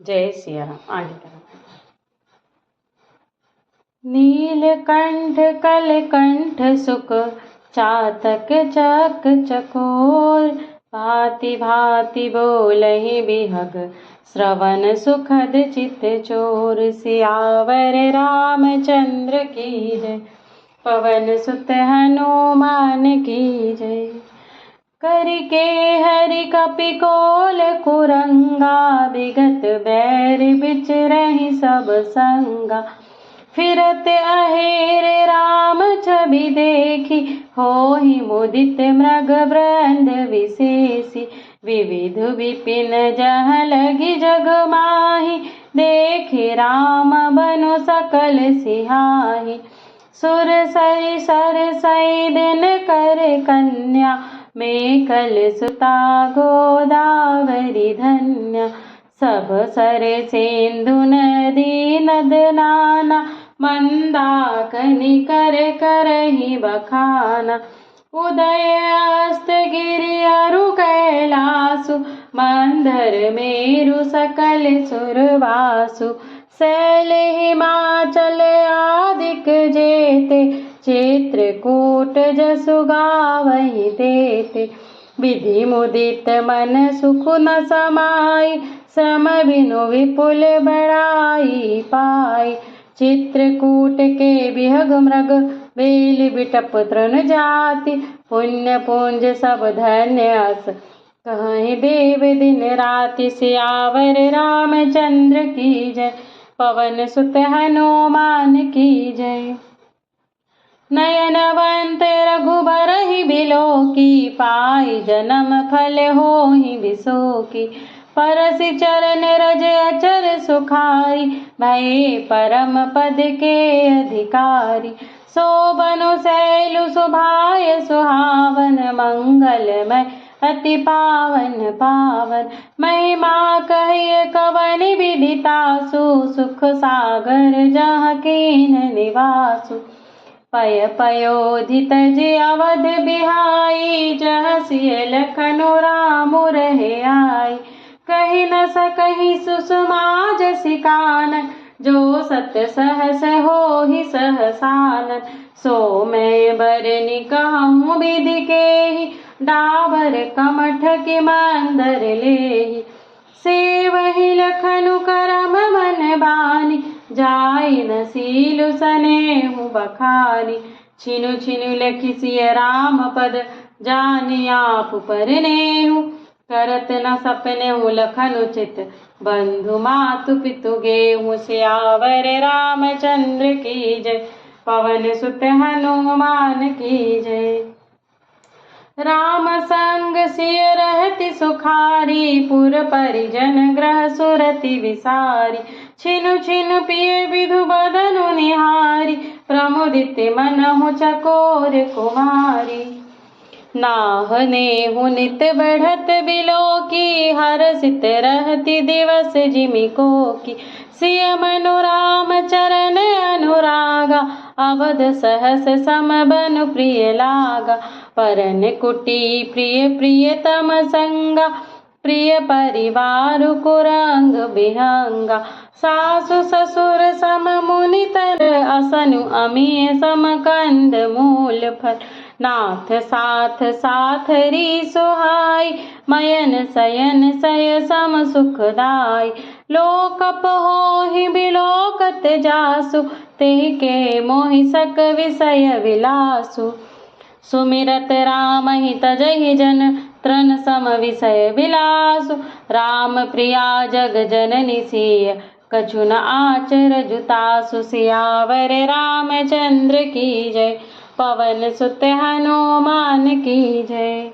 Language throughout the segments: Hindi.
जय सिया राम। आगे करो। नीलकंठ कलकंठ सुख चातक चक चकोर, भांति भांति बोलहि बिहग श्रवण सुखद चित चोर। सियावर रामचंद्र की जय, पवन सुत हनुमान की जय। करके हरि कपिकोल कुरंगा, बिगत बैर बिचरहि सब संगा। फिरत अहेर राम छवि देखी, होहि मुदित मृग वृंद विशेषी। विविध विपिन जहाँ लगी जग माही, देखे राम बनु सकल सिहाही। सुर सरि सर सैदन कर कन्या, मेखल सुता गोदावरी धन्या। सब सर सिंधु नदी नद नाना, मंदाकिनी कर करहि बखाना। उदय अस्त गिरि अरु कैलासु, मंदर मेरु सकल सुरवासु। शैल हिमाचल आदिक जेते, चित्रकूट जसु गावहि देते। विधि मुदित मन सुख न समाई, श्रम बिनु विपुल बड़ाई पाई। चित्रकूट के बिहग मृग, बेल बिटप तृण जाति। पुण्य पुंज सब धन्य अस, कहीं देव दिन राति। सियावर रामचंद्र की जय, पवन सुत हनुमान की जय। नयनवंत रघुबर ही बिलोकी, पाई जन्म फल होहि बिसोकी। परसि चरण रज अचर सुखाई, भये परम पद के अधिकारी। शोभनु शैलु शोभाय सुहावन, मंगलमय अति पावन पावन। महिमा कहिए कवन विदितासु, सुख सागर जहाँ कीन निवासु। पय पयोधि तजि अवध बिहाई, जहाँ सिय लखनऊ राम रहे आई। कहि न सकहि सुषमा जसि कानन, जो सत सहस होहि सहसानन। सो मैं बरनि कहूँ विधि केहि, डाबर कमठ के मंदर लेहि। सेवहि लखनऊ करम मन बानी, जाई न सीलु सनेहु बखानी। छिनु छिनु लखि सिय राम पद, जानि आप परनेहु। करत न सपनेहु लखनऊ चित, बंधु मातु पितु गेहूँ। सियावर रामचंद्र की जय, पवन सुत हनुमान की जय। राम संग सिय रहति सुखारी, पुर परिजन ग्रह सुरति विसारी। छिनु छिनु पिय विधु बदनु निहारी, प्रमुदित मनहु चकोर कुमारी। नाह नेहु नित बढ़त बिलोकी, हरसित रहति दिवस जिमिको की। सिय मनु राम चरण अनुरागा, अवध सहस सम बनु प्रिय लागा। परन कुटी प्रिय प्रियतम संगा, प्रिय परिवार कुरंग बिहंगा। सासु ससुर सम मुनि तर, असनु अमीय सम कंद मूल फल। नाथ साथ साथरी सुहाई, मयन सयन सय सम सुखदाई। लोकप होहि बिलोकत जासु, तेहि के मोहि सक विषय विलासु। सुमिरत रामहि तजहि जन, तृण सम विषय विलासु। राम प्रिया जग जननी सिय, कछु न आचर जुतासु। सियावर रामचंद्र की जय, पवन सुत हनुमान की जय।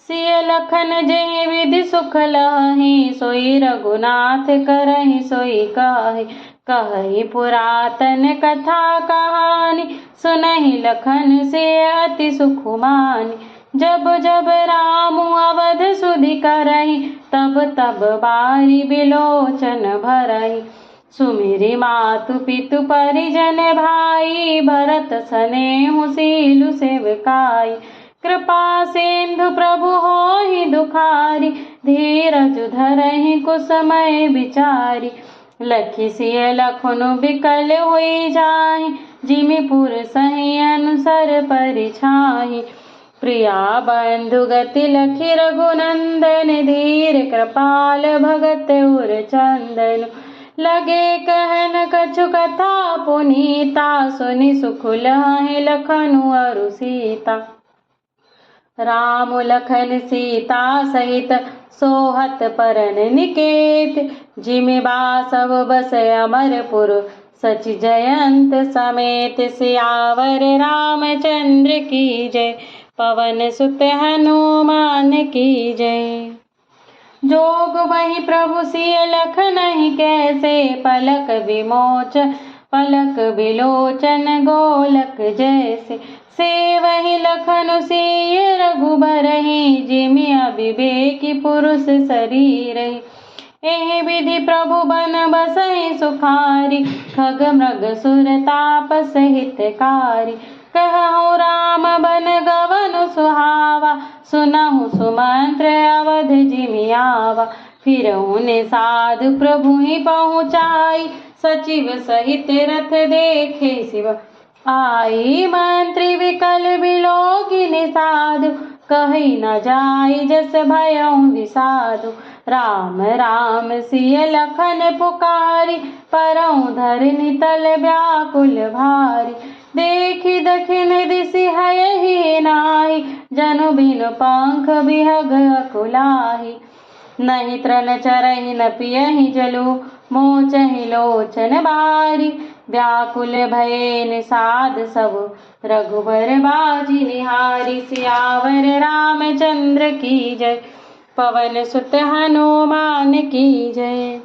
सिय लखन जहि विधि सुख लहि, सोई रघुनाथ करहि सोई कहि। कहि पुरातन कथा कहानी, सुनहि लखन सिय अति सुख मानी। जब जब राम अवध सुधि करहि, तब तब बारी बिलोचन भरहि। सुमिरि मातु पितु परिजन भाई, भरत सनेहु सीलु सेवकाई। कृपा सिंधु प्रभु होहि दुखारी, धीरज धरहि कुसमय विचारी। लखि सिय लखनु बिकल होई जाहि, जिमि पुर सहि अनुसर परिछाहि। प्रिया बंधु गति लखि रघुनंदन, धीर कृपाल भगत उर चंदन। लगे कहन कछु कथा पुनीता, सुनि सुख लहै लखनु अरु सीता। राम लखन सीता सहित सोहत परन निकेत, जिमि बासव बस अमरपुर सचि जयंत समेत। सियावर रामचंद्र की जय, पवन सुत हनुमान की जय। जोग वही प्रभु सिय लखनहि कैसे, पलक विमोच पलक विलोचन गोलक जैसे। सेवहि लखनु सिय रघुबरहि, जिमि अविवेकी पुरुष शरीरहि। एहि विधि प्रभु बन बसहि सुखारी, खग मृग सुर तापस हितकारी। कहहु राम बन गवनु सुहावा, सुनहु सुमंत्र अवध जिमि आवा। फिरहु निषाद प्रभु ही पहुँचाई, सचिव सहित रथ देखे शिव आई। मंत्री विकल बिलोकी निषादु, कहि न जाई जस भयउ विषादु। राम राम सिय लखन पुकारी, परौ धरनी तल व्याकुल भारी। देखि दखिन दिसि हयहि नाही, जनु बिनु पंख बिहग अकुलाही। नहीं त्रन चरहि न पियहि जलु, मोचहि लोचन बारी। व्याकुल भये निषाद सब, रघुबर बाजी निहारी। सियावर रामचंद्र की जय, पवन सुत हनुमान की जय।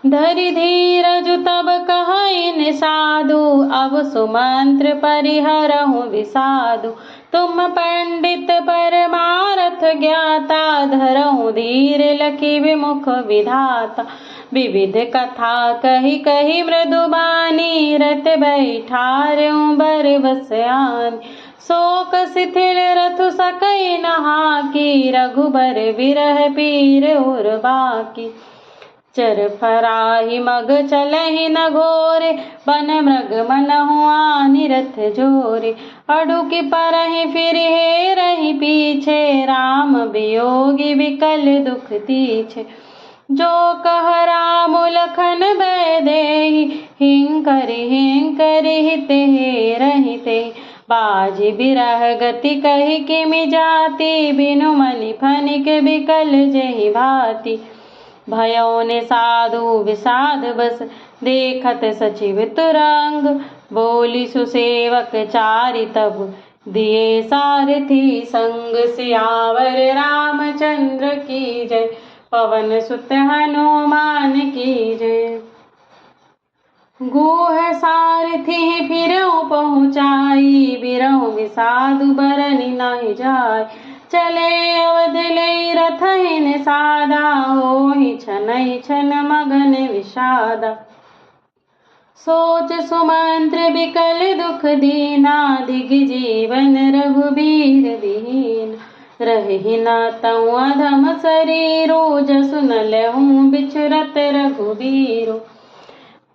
धरि धीरजु तब कहै निषादु, अब सुमंत्र परिहरहु विषादु। तुम पंडित परमारथ ज्ञाता, धरहु धीर लखि विमुख विधाता। विविध कथा कही कही मृदु बानी, रत बैठारहु बर बस आनी। शोक शिथिल रथु सकै न हाकी, रघुबर बिरह पीर उर बाकी। चर फराहि मग चलहि न घोरे, बन मृग मनहु आनि रथ जोरे। अडुकि परहि फिर हेरहि पीछे, राम वियोगी विकल दुख तीछे। जो कह राम लखन बै देहि, हिंकरि हित हेरहि तेहि। बाजी बिरह गति कहि किमि जाति, बिनु मनि फनिक बिकल जेहि भांति। भयउ निषादु विषाद बस, देखत सचिव तुरंग। बोली सुसेवक चारि तब, दिए सारथी संग। सियावर रामचंद्र की जय, पवन सुत हनुमान की जय। गुह सारथी फिरउ पहुँचाई, बिरहु विषादु बरनि नहि जाय। चले अवध लई रथहि निषादा, होहि छनै छन मगन विषादा। सोच सुमंत्र बिकल दुख दीना, दिग जीवन रघुबीर दीन। रहि न तउ अधम शरीरो, जसु न लहु बिछुरत रघुबीरो।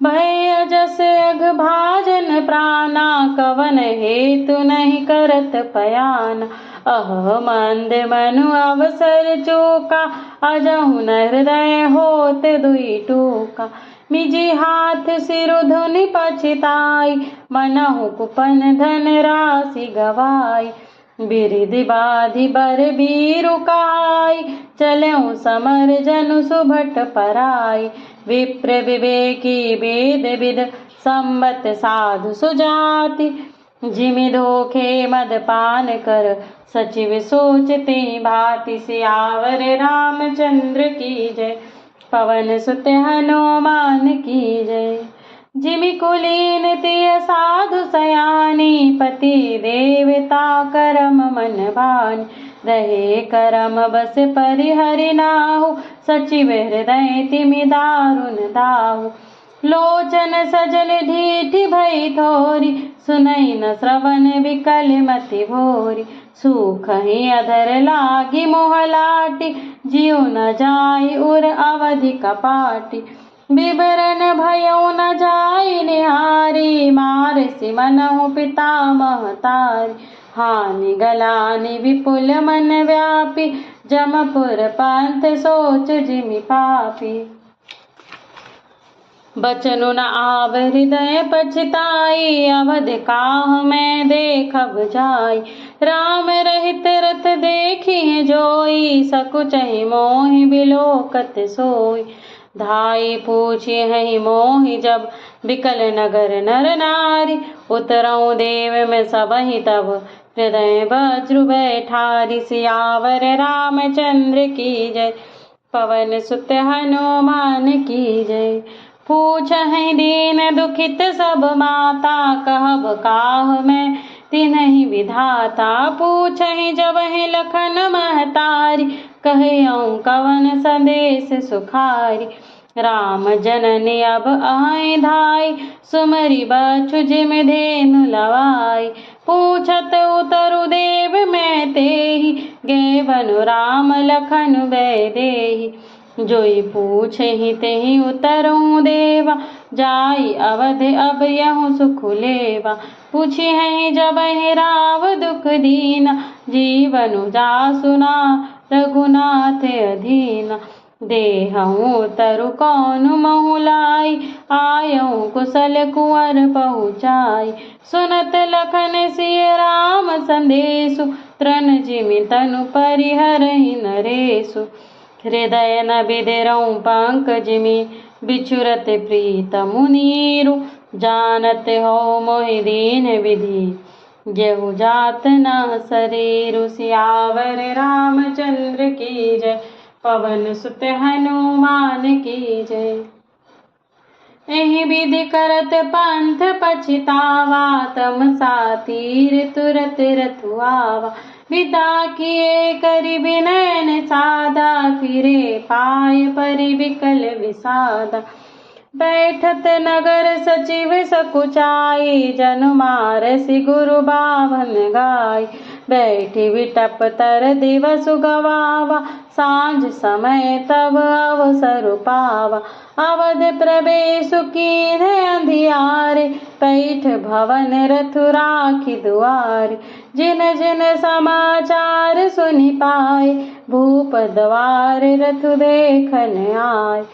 भय अजस अघ भाजन प्राणा, कवन हेतु नहीं करत पयाना। अह मंद मनु अवसर चूका, अजहु न हृदय होत दुई टूका। निजी हाथ सिरु धुनि पछिताई, मनहु कुपन धन राशि गवाई। बिरिधि बाधि बर बीरु काई, चलऊ समर जनु सुभट पराई। विप्र विवेकी वेद विद, संबत साधु सुजाति। जिमि धोखे मदपान कर, सचिव सोचते भांति। सियावर रामचंद्र की जय, पवन सुत हनुमान की जय। जिमि कुलीन तिय साधु सयानी, पति देवता करम मन भानी। रहे करम बस परिहरि नाहु, सचिव हृदय तिमि दारुन दाहु। लोचन सजल ढीठ भई थोरी, सुनई न श्रवण विकल मति भोरी। सूख ही अधर लागी मोह लाटी, जियो न जाय उर अवधि कपाटी। बिबरन भयो न जाय निहारी, मारसी मनहु पिता महतारी। हानि गलानि विपुल मन व्यापी, जमपुर पंथ सोच जिमि पापी। बचनु न आव हृदय पछताई, अवध काह मैं देखब जाई। राम रहित रथ देखी जोई, सकुचहि मोहि बिलोकत सोई। धाई पूछी हहि मोहि जब, बिकल नगर नर नारी। उतरऊ देव में सबहि तब, हृदय वज्र बैठारी। सियावर रामचंद्र की जय, पवन सुत हनुमान की जय। पूछहि दीन दुखित सब माता, कहब काह मैं तिन्हि विधाता। पूछहि जबहि लखन महतारी, कहऊँ कवन संदेश सुखारी। राम जननी अब आए धाई, सुमरि बछु जिमि धेनु लवाई। पूछत उतरु देव मैं तेहि, गे बनु राम लखन वैदेही। जोई पूछहि तेहि उतरऊ देवा, जाई अवध अब यहु सुख लेवा। पूछिहि जबहि राव दुख दीना, जीवनु जासुना रघुनाथ अधीना। देहऊँ तरु कौनु महु लाई, आयऊँ कुशल कुंवर पहुँचाई। सुनत लखन सिय राम संदेशु, तृण जिमि तनु परिहरहि नरेशु। हृदय न बिदिरऊँ पंकजिमि, बिछुरत प्रीतमु नीरु। जानत हो मोहि दीन विधि, जेहु जात न शरीरु। सियावर रामचंद्र की जय, पवन सुत हनुमान की जय। एहि विधि करत पंथ पछितावा, तमसा तीर तुरत रथु आवा। विदा किए करि विनयन सादा, फिरे पाय परि विकल विषादा। बैठत नगर सचिव सकुचाई, जनु मारसि गुरु बाभन गाई। बैठी विटप तर दिवसु गवावा, सांझ समय तब अवसर पावा। अवध प्रवेशु कीन्हे अंधियारे, पैठ भवन रथु राखी दुआरे। जिन जिन समाचार सुनि पाए, भूप द्वार रथु देखन आए।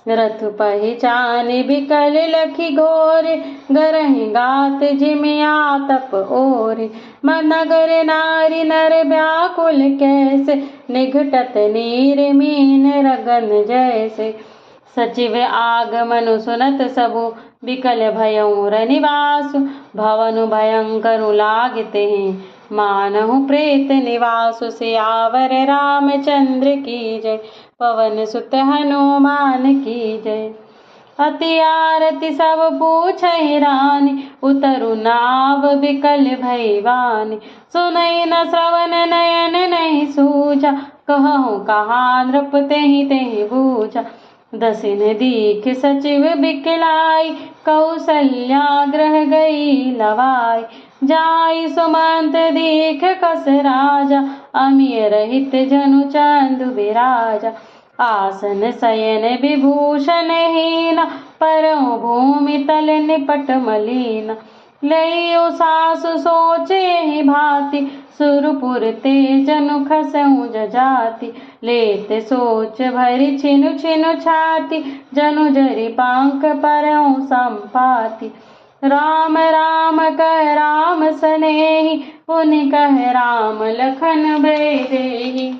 रथु पहिचानि बिकल लखी घोरे, गरहि गात जिमि आतप ओरे। नगर नारी नर व्याकुल कैसे, निघटत नीर मीन रगन जैसे। सचिव आगमनु सुनत सबु, बिकल भयउ रनिवासु। भवनु भयंकरु लागिते हैं, मानहु प्रेत निवासु। सियावर रामचंद्र की जय, पवन सुत हनुमान की जय। अति आरती सब पूछहि रानी, उतरु नाव बिकल भैवानी। सुनई न श्रवण नयन नहीं सूझा, कहूँ कहाँ नृप तेहि तेहि बूझा। दसिन दीख सचिव बिकलाई, कौसल्या ग्रह गई लवाई। जाई सुमंत दीख कस राजा, अमिय रहित जनु चंदु बिराजा। आसन शयन विभूषण हीना, परौ भूमि तल निपट मलीना। लइयो सासु सोचे ही भांति, सुरपुर ते जनु खसऊँ जजाति। लेते सोच भरी छिनु छिनु छाती, जनु जरि पांक परऊ संपाति। राम राम कह राम सनेही, पुनि कह राम लखन वैदेही।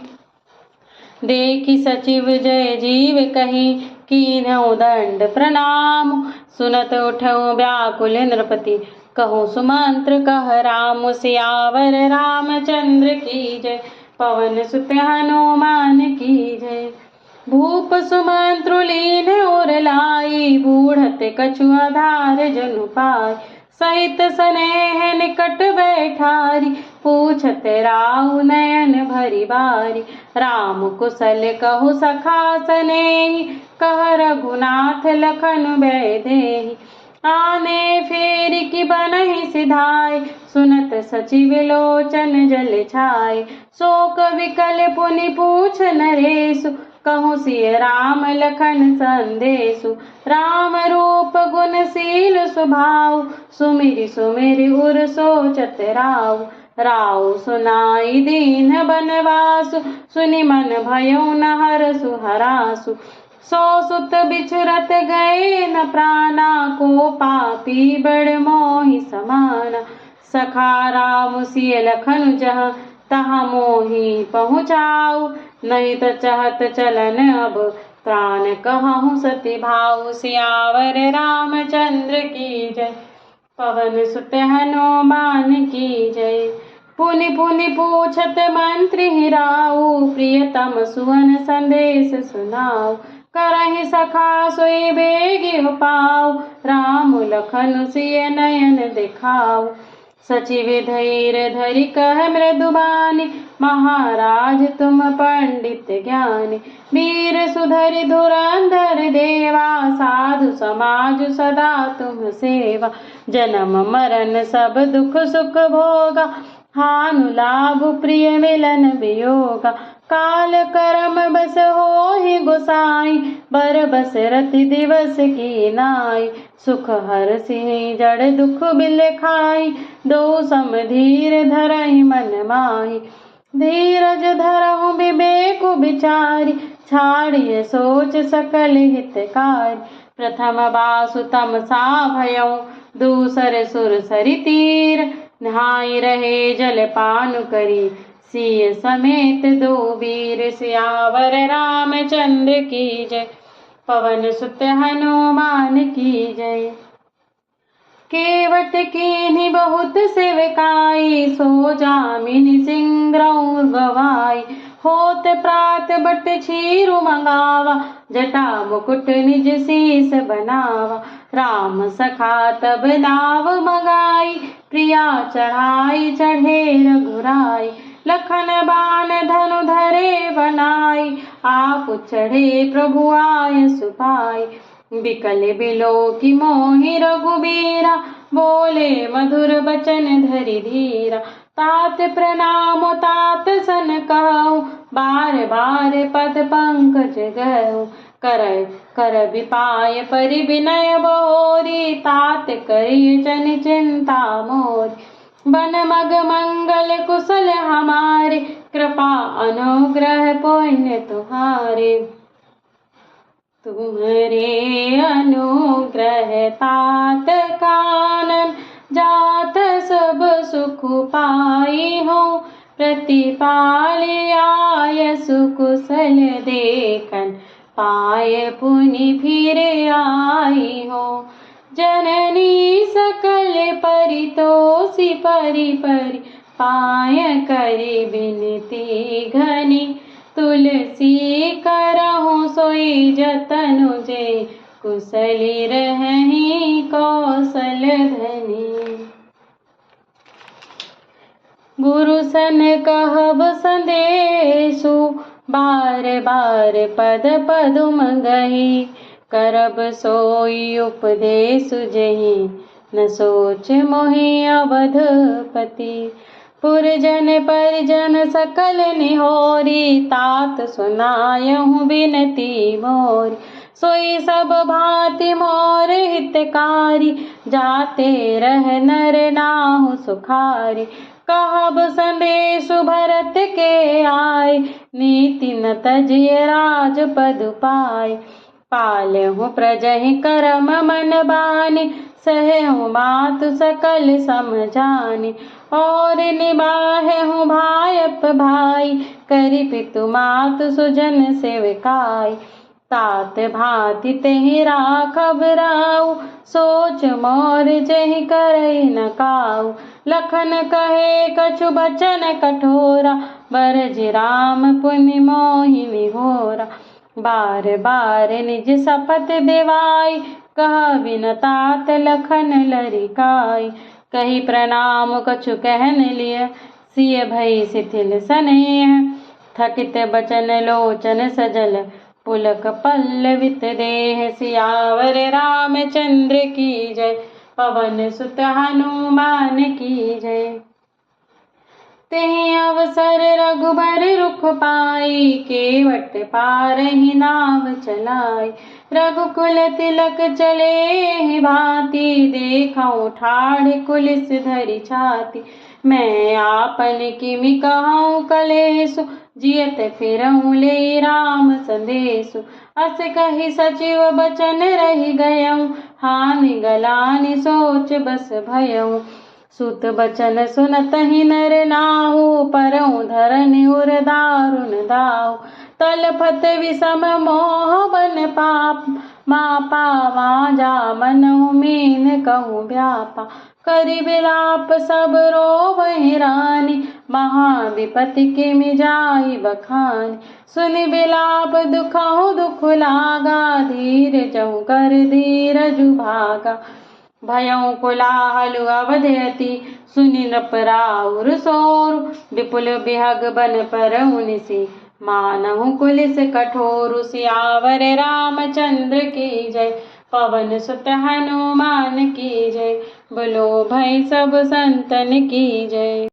देखी सचिव जय जीव कही, कीन्हु दंड प्रणाम। सुनत उठऊ व्याकुल नृपति, कहूँ सुमंत्र कह राम। सियावर रामचंद्र की जय, पवन सुत हनुमान की जय। भूप सुमंत्रु लीन उर लाई, बूढ़त कछु आधार जनु पाय। सहित स्नेह निकट बैठारी, पूछत राहु नयन भरी बारी। राम कुशल कहु सखा सनेही, कह रघुनाथ लखन वैदेही। आने फेर की बनहि सिधाय, सुनत सचिव लोचन जल छाय। शोक विकल पुनि पूछ नरेशु, कहूँ सिय राम लखन संदेशु। राम रूप गुणशील स्वभाव, सुमिरि सुमिरि उर सोचत राव। राव सुनाई दीन बनवासु, सुनि मन भयउ न हरसु हरासु। सो सुत बिछुरत गए न प्राणा, को पापी बड़ मोहि समाना। सखा राम सिय लखन जहाँ, तहाँ मोहि पहुँचाऊ। नहीं त चहत चलन अब, प्राण कहूँ सति भाऊ। सियावर रामचंद्र की जय, पवन सुत हनुमान की जय। पुनि पुनि पूछत मंत्री राऊ, प्रियतम सुवन संदेश सुनाऊ। करहि सखा सोई बेगी पाऊ, राम लखन सिय नयन दिखाऊ। सचिव धैर्य धरि कह मृदुबानी, महाराज तुम पंडित ज्ञानी। वीर सुधरि धुरंधर देवा, साधु समाज सदा तुम सेवा। जन्म मरण सब दुख सुख भोगा, हानु लाभ प्रिय मिलन वियोगा। काल करम बस होहि गोसाई, बर बस रति दिवस की नाई। सुख हर सिंह जड़ दुख बिल खाई, दो सम धीर धरहि मन माही। धीरज धरहु विवेक विचारी, छाड़िय सोच सकल हितकारी। प्रथम बासु तमसा भयउ, दूसर सुर सरि तीर। नहाई रहे जल पान करी, सिय समेत दो वीर। सियावर रामचंद्र की जय, पवन सुत हनुमान की जय। केवट कीन्ही बहुत सेवकाई, सो जामिनी सिंह गवाई। होत प्रात बट छीरु मंगावा, जटा मुकुट निज शीस बनावा। राम सखा तब नाव मंगाई, प्रिया चढ़ाई चढ़े रघुराई। लखन बान धनु धरे बनाई, आप चढ़े प्रभु आय सुपाई। बिकल बिलो की मोहि रघुबीरा, बोले मधुर बचन धरि धीरा। तात प्रणाम तात सन कहु, बार बार पद पंकज गहु। कर विपाय परि विनय बहोरी, तात करिय जन चिंता मोरी। बन मग मंगल कुशल हमारे, कृपा अनुग्रह पुण्य तुम्हारे। तुम्हारे अनुग्रह तात कानन, जात सब सुख पाई हो। प्रतिपालि आय सुकुशल देखन, पाय पुनि फिर आई हो। जननी सकल परितोषि परि परि, पाय करि बिनती घनी। तुलसी करहु सोई जतनु जे, कुशली रहहि कौशल धनी। गुरु सन कहब संदेशु, बार बार पद पदुम गही। करब सोई उपदेश जही, न सोच मोहि अवधपति। पुरजन परिजन सकल निहोरी, तात सुनायहु बिनती मोरी। सोई सब भांति मोर हितकारी, जाते रह नर नाहु सुखारी। कहब संदेशु भरत के आय, नीति न तजिय राजपद पाय। पालहु प्रजहि करम मन बानी, सहहु मातु सकल समझानी। और निबाहहु भायप भाई, करि पितु मातु सुजन सेवकाई। तात भांति तेहि राखब राऊ, सोच मोर जहि करई न काऊ। लखन कहे कछु बचन कठोरा, बरजि राम पुनि मोहि निहोरा। बार बार निज शपथ दिवाई, कह बिन तात लखन लरिकाई। कही प्रणाम कछु कहन लिय, सिय भई शिथिल सनेह। थकित बचन लोचन सजल, पुलक पल्लवित देह सियावर रामचंद्र की जय। पवन सुत हनुमान की जय। तेहि अवसर रघुबर रुख पाई, केवट पारहि नाव चलाई। रघुकुल तिलक चले भांति, देखऊँ ठाढ़ कुलिस धरि छाति। मैं आपन किमि कहूँ कलेसु, जियत फिरऊँ ले राम संदेशु। अस कहि सचिव बचन रहि गयऊँ, हानि गलानि सोच बस भयऊँ। सुत बचन सुनतहि नर नाहु, परऊँ धरनि उर दारुन दाहु। तलफत विषम मोह बन पाप, मापा वाजा मनहु मीन कहूँ व्यापा। करि बिलाप सब रोवहि रानी, महा विपति किमि जाई बखानी। सुनि बिलाप दुखहु दुख लागा, धीरजहु कर धीरजु भागा। भयऊँ कोलाहल अवधयति, सुनि नृप राउर सोरु। विपुल बिहग बन परऊँ निसि, मानहु कुलिस कठोरु। सियावर रामचंद्र की जय। पवन सुत हनुमान की जय। बोलो भाई सब संतन की जय।